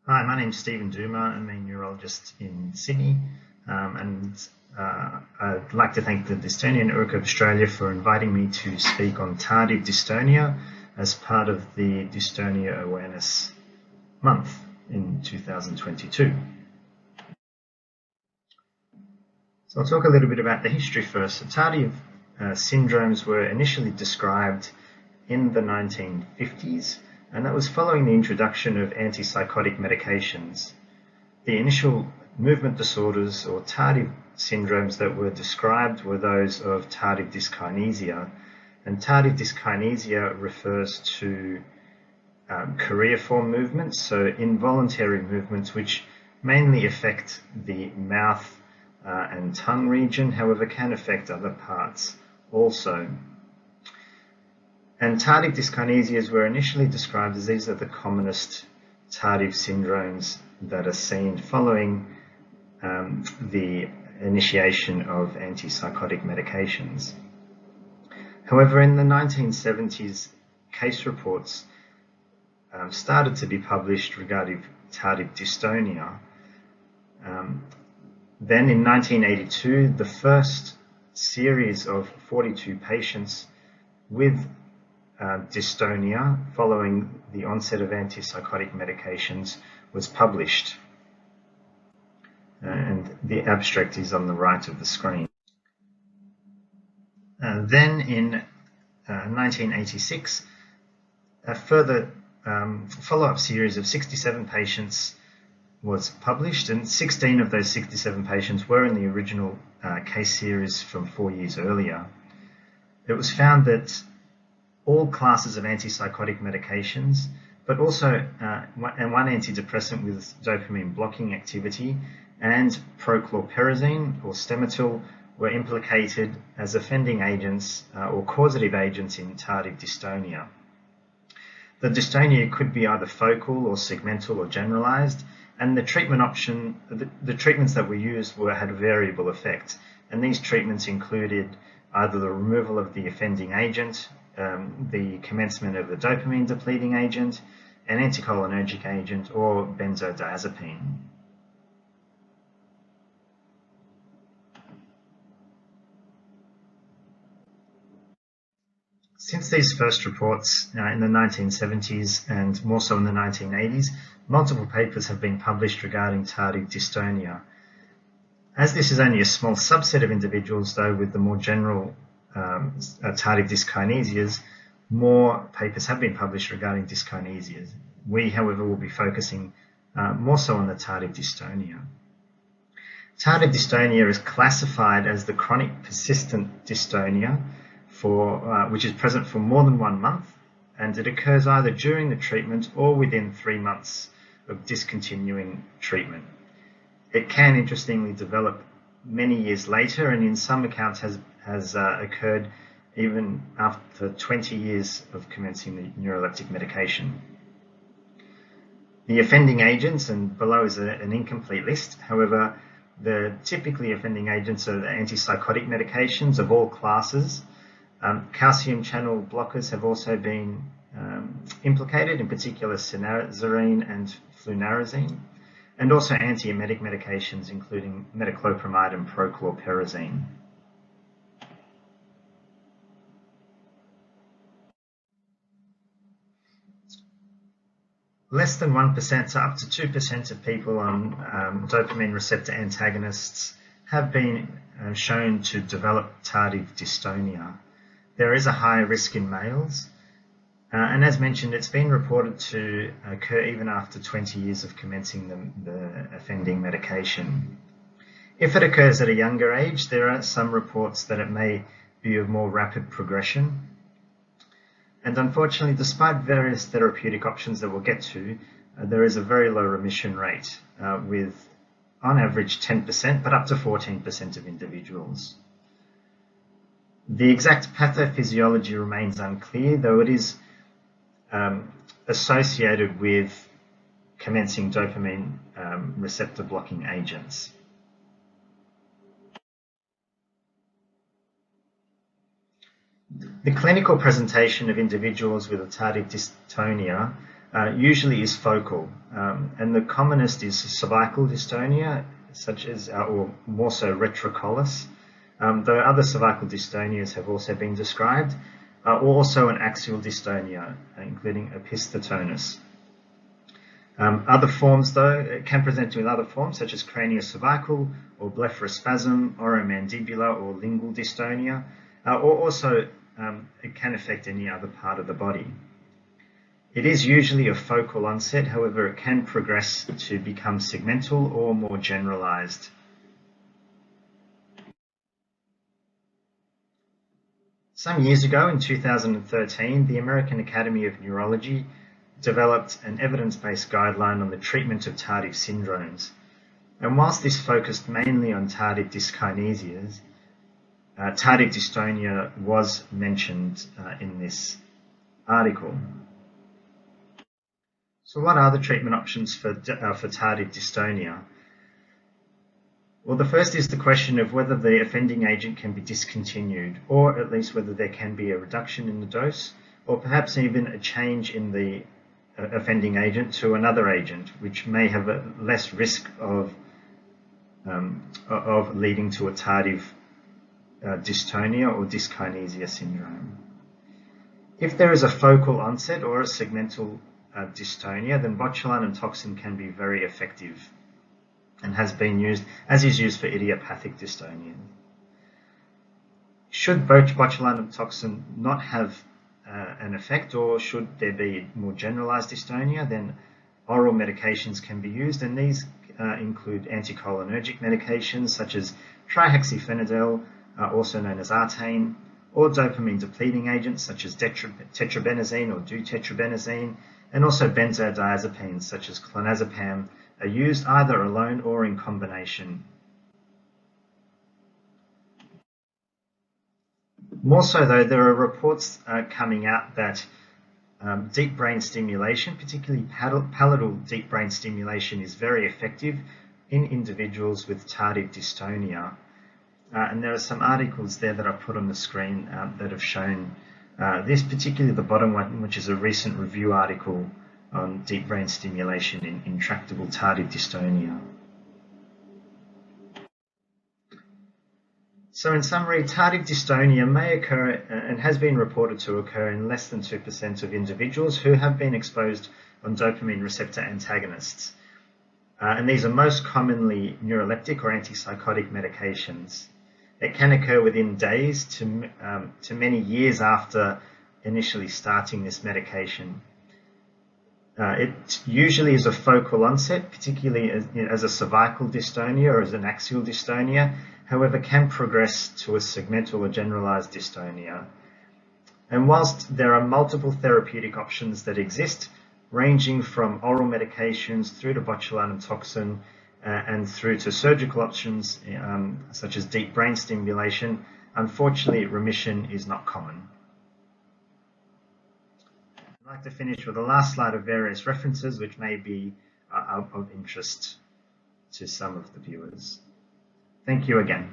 Hi, my name's Stephen Duma. I'm a neurologist in Sydney, I'd like to thank the Dystonia Network of Australia for inviting me to speak on tardive dystonia as part of the Dystonia Awareness Month in 2022. So I'll talk a little bit about the history first. So tardive syndromes were initially described in the 1950s, and that was following the introduction of antipsychotic medications. The initial movement disorders or tardive syndromes that were described were those of tardive dyskinesia, and tardive dyskinesia refers to choreiform movements, so involuntary movements which mainly affect the mouth and tongue region, however can affect other parts also. And tardive dyskinesias were initially described as these are the commonest tardive syndromes that are seen following the initiation of antipsychotic medications. However, in the 1970s, case reports started to be published regarding tardive dystonia. Then in 1982, the first series of 42 patients with dystonia following the onset of antipsychotic medications was published. And the abstract is on the right of the screen. Then in 1986, a further follow-up series of 67 patients was published, and 16 of those 67 patients were in the original case series from 4 years earlier. It was found that all classes of antipsychotic medications, but also one antidepressant with dopamine blocking activity and prochlorperazine or Stemetil were implicated as offending agents or causative agents in tardive dystonia. The dystonia could be either focal or segmental or generalized, and the treatments that were used had a variable effect. And these treatments included either the removal of the offending agent, the commencement of a dopamine depleting agent, an anticholinergic agent, or benzodiazepine. Since these first reports in the 1970s and more so in the 1980s, multiple papers have been published regarding tardive dystonia. As this is only a small subset of individuals, though, with the more general tardive dyskinesias, more papers have been published regarding dyskinesias. We, however, will be focusing more so on the tardive dystonia. Tardive dystonia is classified as the chronic persistent dystonia which is present for more than 1 month, and it occurs either during the treatment or within 3 months of discontinuing treatment. It can, interestingly, develop many years later, and in some accounts has occurred even after 20 years of commencing the neuroleptic medication. The offending agents, and below is an incomplete list, however, the typically offending agents are the antipsychotic medications of all classes. Calcium channel blockers have also been implicated, in particular cinnarizine and flunarizine, and also antiemetic medications including metoclopramide and prochlorperazine. Less than 1%, so up to 2% of people on dopamine receptor antagonists have been shown to develop tardive dystonia. There is a higher risk in males, and as mentioned, it's been reported to occur even after 20 years of commencing the offending medication. If it occurs at a younger age, there are some reports that it may be of more rapid progression. And unfortunately, despite various therapeutic options that we'll get to, there is a very low remission rate with, on average, 10%, but up to 14% of individuals. The exact pathophysiology remains unclear, though it is associated with commencing dopamine receptor blocking agents. The clinical presentation of individuals with tardive dystonia usually is focal, and the commonest is cervical dystonia, such as, or more so retrocollis, though other cervical dystonias have also been described, or also an axial dystonia, including opisthotonus. Other forms, though, can present with other forms such as craniocervical or blepharospasm, oromandibular or lingual dystonia, or also it can affect any other part of the body. It is usually of focal onset, however, it can progress to become segmental or more generalized. Some years ago, in 2013, the American Academy of Neurology developed an evidence-based guideline on the treatment of tardive syndromes. And whilst this focused mainly on tardive dyskinesias, tardive dystonia was mentioned in this article. So what are the treatment options for tardive dystonia? Well, the first is the question of whether the offending agent can be discontinued, or at least whether there can be a reduction in the dose, or perhaps even a change in the offending agent to another agent, which may have a less risk of leading to a tardive dystonia or dyskinesia syndrome. If there is a focal onset or a segmental dystonia, then botulinum toxin can be very effective and has been used, as is used for idiopathic dystonia. Should botulinum toxin not have an effect, or should there be more generalized dystonia, then oral medications can be used, and these include anticholinergic medications such as trihexyphenidyl, also known as Artane, or dopamine depleting agents such as tetrabenazine or deutetrabenazine, and also benzodiazepines such as clonazepam are used either alone or in combination. More so though, there are reports coming out that deep brain stimulation, particularly palatal deep brain stimulation, is very effective in individuals with tardive dystonia. And there are some articles there that I put on the screen that have shown this, particularly the bottom one, which is a recent review article on deep brain stimulation in intractable tardive dystonia. So in summary, tardive dystonia may occur and has been reported to occur in less than 2% of individuals who have been exposed on dopamine receptor antagonists. And these are most commonly neuroleptic or antipsychotic medications. It can occur within days to many years after initially starting this medication. It usually is a focal onset, particularly as a cervical dystonia or as an axial dystonia, however can progress to a segmental or generalized dystonia. And whilst there are multiple therapeutic options that exist, ranging from oral medications through to botulinum toxin and through to surgical options such as deep brain stimulation, unfortunately remission is not common. I'd like to finish with the last slide of various references which may be of interest to some of the viewers. Thank you again.